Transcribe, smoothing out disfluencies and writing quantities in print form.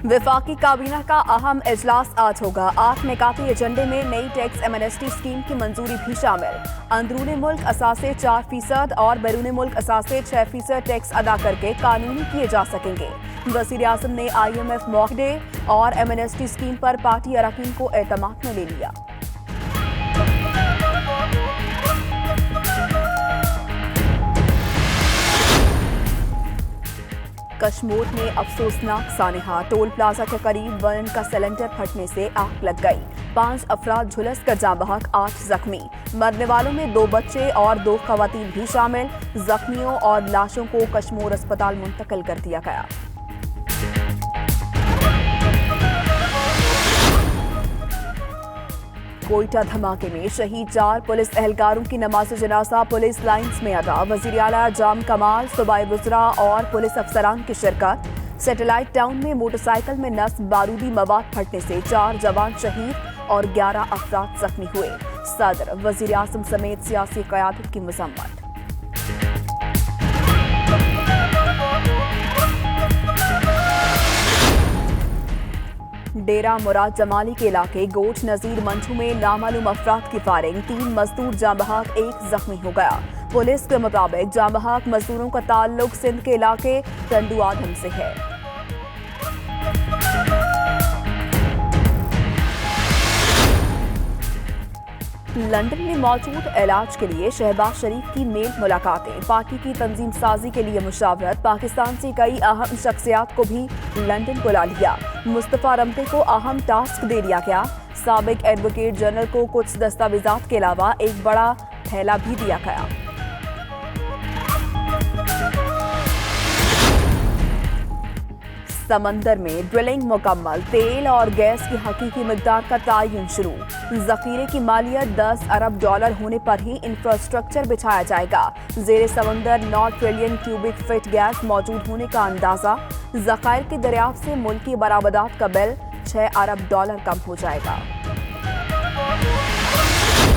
वफाकी काबीना का अहम इजलास आज होगा। 8 निकाती एजेंडे में नई टैक्स एमनेस्टी स्कीम की मंजूरी भी शामिल। अंदरूनी मुल्क असासे 4% और बैरून मुल्क असासे 6% टैक्स अदा करके कानूनी किए जा सकेंगे। वज़ीर आज़म ने IMF मौक़े और एमनेस्टी स्कीम पर पार्टी अरकान को एतमाद में ले लिया। कश्मीर में अफसोसनाक सानहा। टोल प्लाजा के करीब वन का सिलेंडर फटने से आग लग गई। 5 अफराद झुलस कर जाँ बहक, 8 जख्मी। मरने वालों में 2 बच्चे और 2 खवातीन भी शामिल। जख्मियों और लाशों को कश्मीर अस्पताल मुंतकिल कर दिया गया। कोयटा धमाके में शहीद 4 पुलिस एहलकारों की नमाज जनाजा पुलिस लाइन्स में अदा। वज़ीर आला जाम कमाल, सूबाई वज़रा और पुलिस अफसरान की शिरकत। सैटेलाइट टाउन में मोटरसाइकिल में नस्ब बारूदी मवाद फटने से 4 जवान शहीद और 11 अफराद जख्मी हुए। सदर, वज़ीर आज़म समेत सियासी क़यादत की मज़म्मत। डेरा मुराद जमाली के इलाके गोट नजीर मंचू में नामालूम अफराद की फायरिंग। 3 मजदूर जाँ बहक, 1 जख्मी हो गया। पुलिस के मुताबिक जाँ बहक मजदूरों का ताल्लुक सिंध के इलाके टंडू आदम से है। लंदन में मौजूद इलाज के लिए शहबाज शरीफ की मेल मुलाकातें। पार्टी की तंजीम साजी के लिए मुशावरत। पाकिस्तान से कई अहम शख्सियात को भी लंदन बुला लिया। मुस्तफा रमते को अहम टास्क दे दिया गया। साबिक एडवोकेट जनरल को कुछ दस्तावेजात के अलावा एक बड़ा थैला भी दिया गया। समंदर में ड्रिलिंग मुकम्मल। तेल और गैस की हकीकी मिकदार का तयन शुरू। जखीरे की मालियत $10 अरब होने पर ही इंफ्रास्ट्रक्चर बिछाया जाएगा। ज़ेरे समंदर 9 ट्रिलियन क्यूबिक फीट गैस मौजूद होने का अंदाजा। ज़खायर की दरियाफ्त से मुल्की बरामदात का बिल $6 अरब कम हो जाएगा।